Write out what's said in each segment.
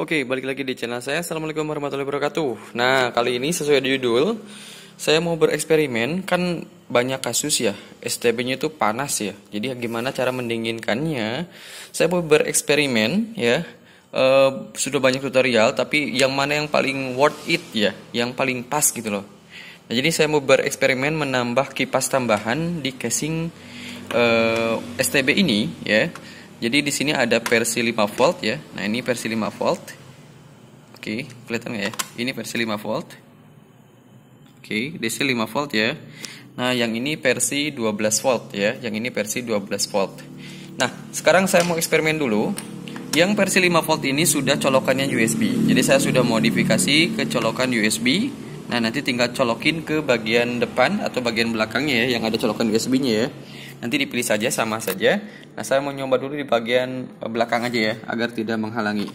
Oke, balik lagi di channel saya. Assalamualaikum warahmatullahi wabarakatuh. Nah, kali ini sesuai judul, saya mau bereksperimen. Kan banyak kasus ya, STB-nya itu panas ya. Jadi gimana cara mendinginkannya? Saya mau bereksperimen ya. Sudah banyak tutorial, tapi yang mana yang paling worth it ya, yang paling pas gitu loh. Nah, jadi saya mau bereksperimen menambah kipas tambahan di casing STB ini ya. Jadi di sini ada versi 5 volt ya. Nah, ini versi 5 volt. Oke, kelihatan nggak ya? Ini versi 5 volt. Oke, DC 5 volt ya. Nah, yang ini versi 12 volt ya. Yang ini versi 12 volt. Nah, sekarang saya mau eksperimen dulu. Yang versi 5 volt ini sudah colokannya USB. Jadi saya sudah modifikasi ke colokan USB. Nah, nanti tinggal colokin ke bagian depan atau bagian belakangnya ya, yang ada colokan USB-nya ya. Nanti dipilih saja, sama saja. Nah, saya mau nyoba dulu di bagian belakang aja ya, agar tidak menghalangi.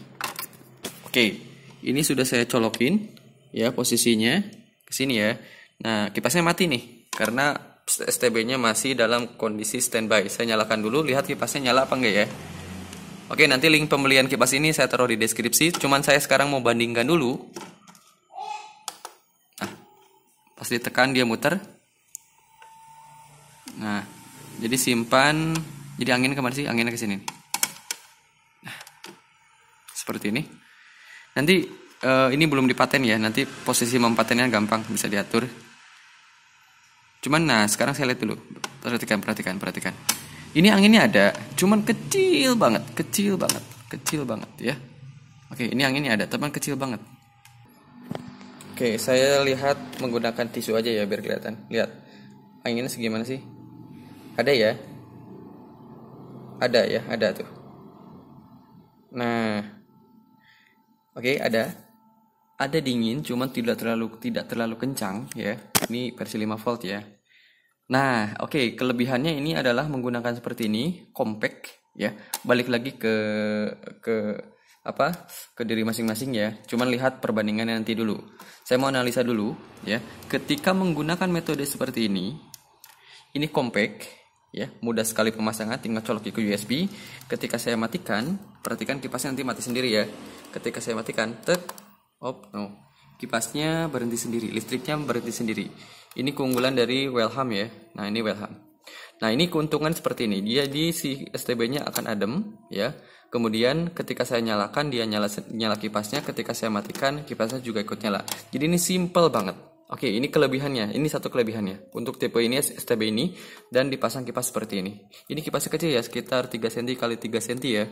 Oke, ini sudah saya colokin ya, posisinya ke sini ya. Nah, kipasnya mati nih, karena STB-nya masih dalam kondisi standby. Saya nyalakan dulu, lihat kipasnya nyala apa enggak ya. Oke, nanti link pembelian kipas ini saya taruh di deskripsi. Cuman saya sekarang mau bandingkan dulu. Nah, pas ditekan dia muter. Nah, jadi simpan, jadi angin kemana sih? Anginnya ke sini. Nah, seperti ini. Nanti ini belum dipaten ya. Nanti posisi mempatennya gampang, bisa diatur. Cuman, nah sekarang saya lihat dulu. Perhatikan. Ini anginnya ada, cuman kecil banget ya. Oke, ini anginnya ada, teman kecil banget. Oke, saya lihat menggunakan tisu aja ya biar kelihatan. Lihat, anginnya segimana sih? Ada ya? Ada tuh. Nah, oke, ada dingin, cuman tidak terlalu kencang ya. Ini versi 5 volt ya. Nah, oke, kelebihannya ini adalah menggunakan seperti ini, compact ya. Balik lagi ke diri masing-masing ya. Cuman lihat perbandingannya nanti dulu. Saya mau analisa dulu ya. Ketika menggunakan metode seperti ini compact ya, mudah sekali pemasangan, tinggal colok ke USB. Ketika saya matikan, perhatikan kipasnya nanti mati sendiri ya. Ketika saya matikan, kipasnya berhenti sendiri, listriknya berhenti sendiri. Ini keunggulan dari Welham ya. Nah, ini Welham. Nah, ini keuntungan seperti ini. Dia si STB-nya akan adem ya. Kemudian ketika saya nyalakan, dia nyala kipasnya. Ketika saya matikan, kipasnya juga ikut nyala. Jadi ini simple banget. Oke, ini kelebihannya. Ini satu kelebihannya. Untuk tipe ini STB ini dan dipasang kipas seperti ini. Ini kipasnya kecil ya, sekitar 3 cm x 3 cm ya.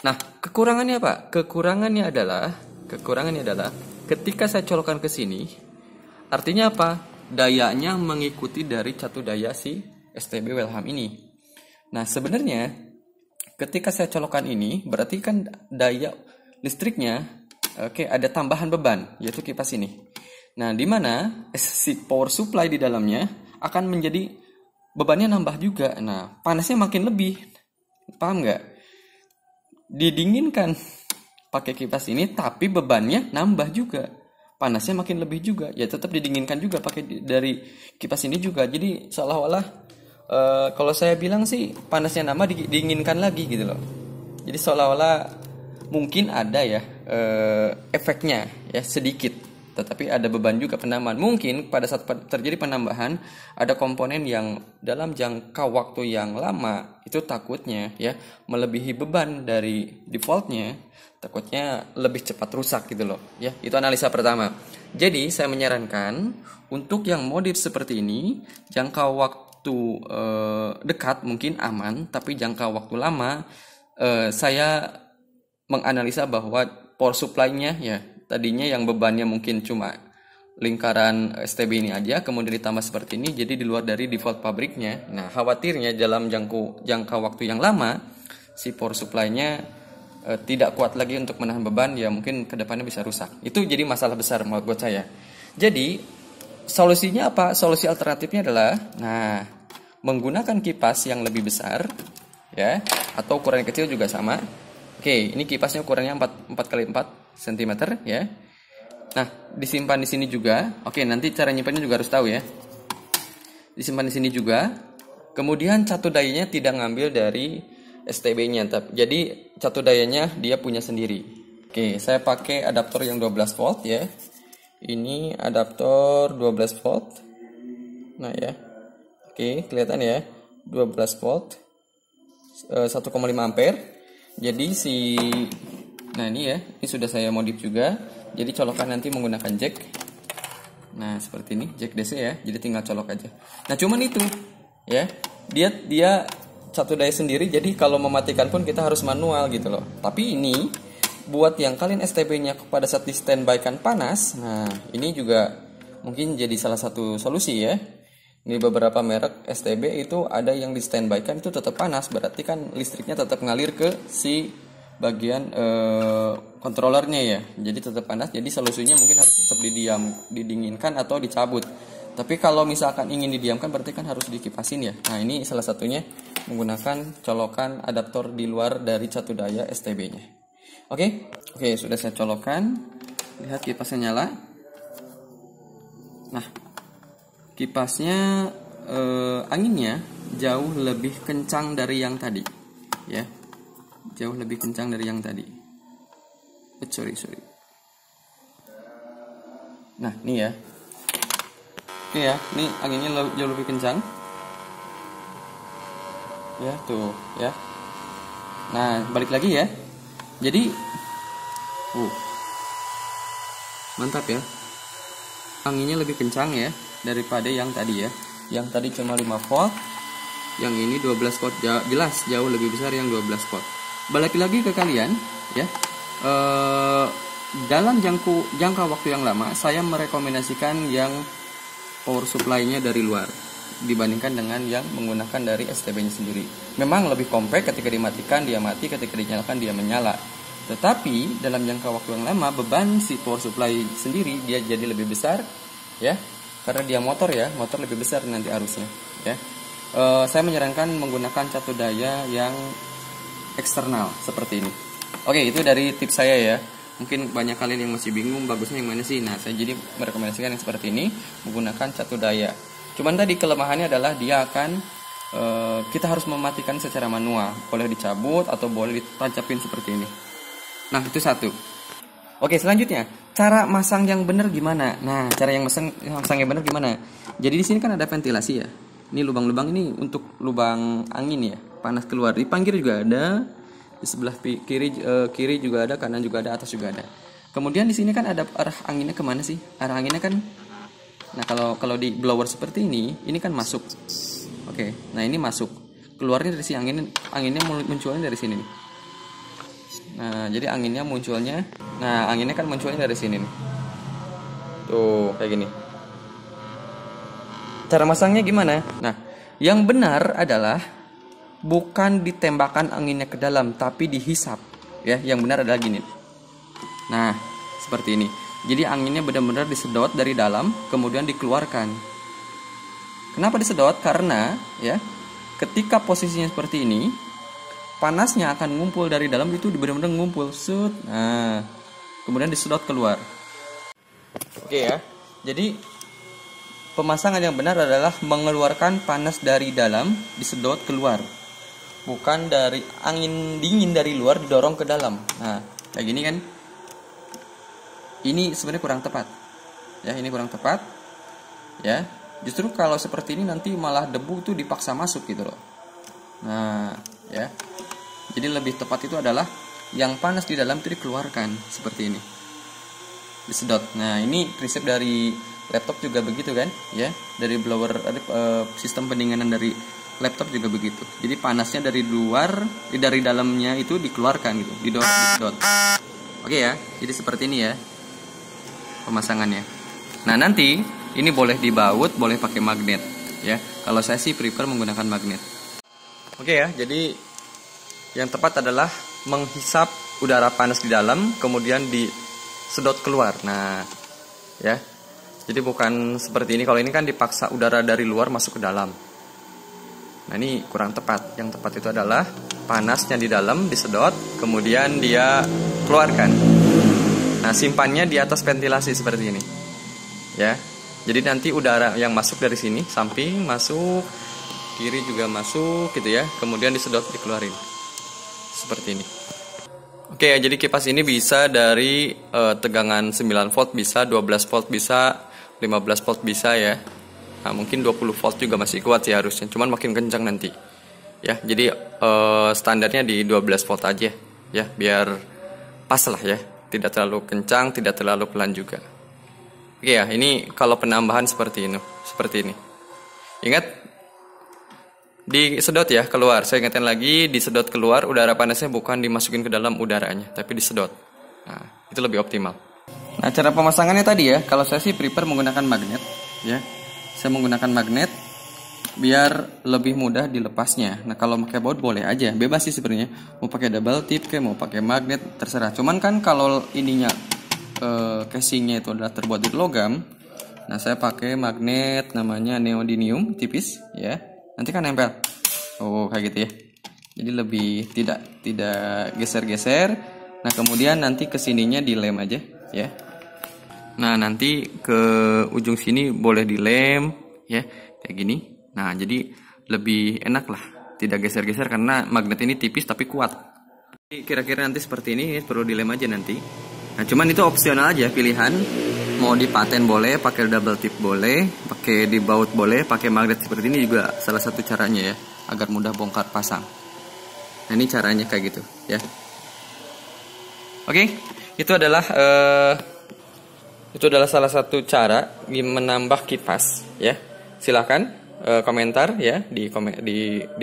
Nah, kekurangannya apa? Kekurangannya adalah ketika saya colokkan ke sini, artinya apa? Dayanya mengikuti dari catu daya si STB Welham ini. Nah, sebenarnya ketika saya colokkan ini, berarti kan daya listriknya ada tambahan beban, yaitu kipas ini. Nah, di mana si power supply di dalamnya akan menjadi bebannya nambah juga. Nah, panasnya makin lebih. Paham nggak? Didinginkan pakai kipas ini, tapi bebannya nambah juga. Panasnya makin lebih juga. Ya tetap didinginkan juga pakai dari kipas ini juga. Jadi seolah-olah kalau saya bilang sih panasnya nambah didinginkan lagi gitu loh. Jadi seolah-olah mungkin ada ya efeknya ya sedikit. Tetapi ada beban juga penambahan. Mungkin pada saat terjadi penambahan ada komponen yang dalam jangka waktu yang lama itu takutnya ya melebihi beban dari defaultnya, takutnya lebih cepat rusak gitu loh ya. Itu analisa pertama. Jadi saya menyarankan untuk yang modif seperti ini jangka waktu dekat mungkin aman, tapi jangka waktu lama saya menganalisa bahwa power supply-nya ya tadinya yang bebannya mungkin cuma lingkaran STB ini aja, kemudian ditambah seperti ini, jadi di luar dari default pabriknya. Nah, khawatirnya dalam jangka waktu yang lama, si power supply-nya tidak kuat lagi untuk menahan beban, ya mungkin kedepannya bisa rusak. Itu jadi masalah besar buat saya. Jadi, solusinya apa? Solusi alternatifnya adalah, menggunakan kipas yang lebih besar, ya, atau ukurannya kecil juga sama. Oke, ini kipasnya ukurannya 4x4 cm ya. Nah, disimpan di sini juga. Oke, nanti cara nyimpannya juga harus tahu ya. Disimpan di sini juga. Kemudian catu dayanya tidak ngambil dari STB-nya, jadi catu dayanya dia punya sendiri. Oke, saya pakai adaptor yang 12 volt ya. Ini adaptor 12 volt. Nah ya. Oke, kelihatan ya. 12 volt. 1,5 ampere. Jadi nah ini ya, ini sudah saya modif juga. Jadi colokan nanti menggunakan jack. Nah, seperti ini, jack DC ya. Jadi tinggal colok aja. Nah, cuman itu ya. Dia satu daya sendiri, jadi kalau mematikan pun kita harus manual gitu loh. Tapi ini buat yang kalian STB-nya pada saat di standby kan panas. Nah, ini juga mungkin jadi salah satu solusi ya. Ini beberapa merek STB itu ada yang di standby kan itu tetap panas, berarti kan listriknya tetap ngalir ke si bagian kontrolernya ya. Jadi tetap panas. Jadi solusinya mungkin harus tetap didinginkan atau dicabut. Tapi kalau misalkan ingin didiamkan berarti kan harus dikipasin ya. Nah, ini salah satunya menggunakan colokan adaptor di luar dari catu daya STB-nya. Oke, sudah saya colokkan. Lihat kipasnya nyala. Nah, kipasnya anginnya jauh lebih kencang dari yang tadi, ya, jauh lebih kencang dari yang tadi. Sorry. Nah, ini ya, oke ya, ini anginnya jauh lebih kencang, ya tuh, ya. Nah, balik lagi ya. Jadi, mantap ya, anginnya lebih kencang ya daripada yang tadi ya. Yang tadi cuma 5 volt, yang ini 12 volt, jelas jauh lebih besar yang 12 volt. Balik lagi ke kalian ya. Dalam jangka waktu yang lama saya merekomendasikan yang power supply-nya dari luar dibandingkan dengan yang menggunakan dari STB-nya sendiri. Memang lebih compact, ketika dimatikan dia mati, ketika dinyalakan dia menyala. Tetapi dalam jangka waktu yang lama beban si power supply sendiri dia jadi lebih besar ya. Karena dia motor ya, motor lebih besar nanti arusnya ya. Saya menyarankan menggunakan catu daya yang eksternal seperti ini. Oke, itu dari tips saya ya. Mungkin banyak kalian yang masih bingung bagusnya yang mana sih. Nah, saya jadi merekomendasikan yang seperti ini, menggunakan catu daya. Cuman tadi kelemahannya adalah dia akan kita harus mematikan secara manual. Boleh dicabut atau boleh ditancapin seperti ini. Nah, itu satu. Oke, selanjutnya cara masang yang benar gimana? Nah, cara yang masang yang benar gimana? Jadi di sini kan ada ventilasi ya. Ini lubang-lubang ini untuk lubang angin ya, panas keluar. Di pinggir juga ada, di sebelah kiri juga ada, kanan juga ada, atas juga ada. Kemudian di sini kan ada arah anginnya kemana sih? Arah anginnya kan, nah kalau di blower seperti ini kan masuk. Oke, nah ini masuk. Keluarnya dari sini anginnya munculnya dari sini nih. Nah, jadi anginnya kan munculnya dari sini nih. Tuh, kayak gini. Cara masangnya gimana? Nah, yang benar adalah bukan ditembakkan anginnya ke dalam, tapi dihisap. Ya, yang benar adalah gini. Nah, seperti ini. Jadi anginnya benar-benar disedot dari dalam, kemudian dikeluarkan. Kenapa disedot? Karena ya, ketika posisinya seperti ini, panasnya akan ngumpul dari dalam, itu benar-benar ngumpul set. Nah, kemudian disedot keluar. Oke ya. Jadi pemasangan yang benar adalah mengeluarkan panas dari dalam, disedot keluar. Bukan dari angin dingin dari luar didorong ke dalam. Nah, kayak gini kan. Ini sebenarnya kurang tepat. Ya, ini kurang tepat. Ya. Justru kalau seperti ini nanti malah debu itu dipaksa masuk gitu loh. Nah, ya. Jadi lebih tepat itu adalah yang panas di dalam itu dikeluarkan seperti ini, disedot. Nah, ini prinsip dari laptop juga begitu kan, ya. Dari blower sistem pendinginan dari laptop juga begitu. Jadi panasnya dari luar, dari dalamnya itu dikeluarkan gitu, disedot. Oke ya. Jadi seperti ini ya pemasangannya. Nah, nanti ini boleh dibaut, boleh pakai magnet ya. Kalau saya sih prefer menggunakan magnet. Oke ya. Jadi yang tepat adalah menghisap udara panas di dalam, kemudian disedot keluar. Nah, ya. Jadi bukan seperti ini. Kalau ini kan dipaksa udara dari luar masuk ke dalam. Nah, ini kurang tepat. Yang tepat itu adalah panasnya di dalam disedot, kemudian dia keluarkan. Nah, simpannya di atas ventilasi seperti ini. Ya. Jadi nanti udara yang masuk dari sini, samping masuk, kiri juga masuk gitu ya. Kemudian disedot, dikeluarin. Seperti ini. Oke, jadi kipas ini bisa dari tegangan 9 volt bisa, 12 volt bisa, 15 volt bisa ya. Nah, mungkin 20 volt juga masih kuat sih harusnya, cuman makin kencang nanti. Ya, jadi standarnya di 12 volt aja ya, biar pas lah ya. Tidak terlalu kencang, tidak terlalu pelan juga. Oke ya, ini kalau penambahan seperti ini. Ingat, disedot ya keluar. Saya ingatkan lagi, disedot keluar, udara panasnya bukan dimasukin ke dalam udaranya, tapi disedot. Nah, itu lebih optimal. Nah, cara pemasangannya tadi ya, kalau saya sih prefer menggunakan magnet ya. Saya menggunakan magnet biar lebih mudah dilepasnya. Nah, kalau pakai baut boleh aja, bebas sih sebenarnya. Mau pakai double tip kayak mau pakai magnet terserah. Cuman kan kalau ininya casingnya itu adalah terbuat dari logam. Nah, saya pakai magnet namanya neodymium tipis ya. Nanti kan nempel. Oh, kayak gitu ya. Jadi lebih tidak geser-geser. Nah, kemudian nanti kesininya dilem aja ya. Nah, nanti ke ujung sini boleh dilem ya, kayak gini. Nah, jadi lebih enak lah, tidak geser-geser karena magnet ini tipis tapi kuat. Kira-kira nanti seperti ini perlu dilem aja nanti. Nah, cuman itu opsional aja, pilihan. Mau dipaten boleh, pakai double tip boleh, pakai di baut boleh, pakai magnet seperti ini juga salah satu caranya ya, agar mudah bongkar pasang. Nah, ini caranya kayak gitu ya. Oke, itu adalah salah satu cara menambah kipas ya. Silahkan komentar ya di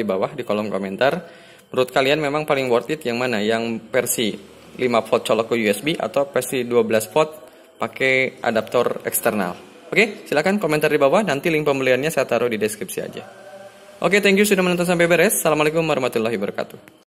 bawah di kolom komentar. Menurut kalian memang paling worth it yang mana? Yang versi 5 volt colok ke USB atau versi 12 volt pakai adaptor eksternal? Oke, silakan komentar di bawah. Nanti link pembeliannya saya taruh di deskripsi aja. Oke, thank you sudah menonton sampai beres. Assalamualaikum warahmatullahi wabarakatuh.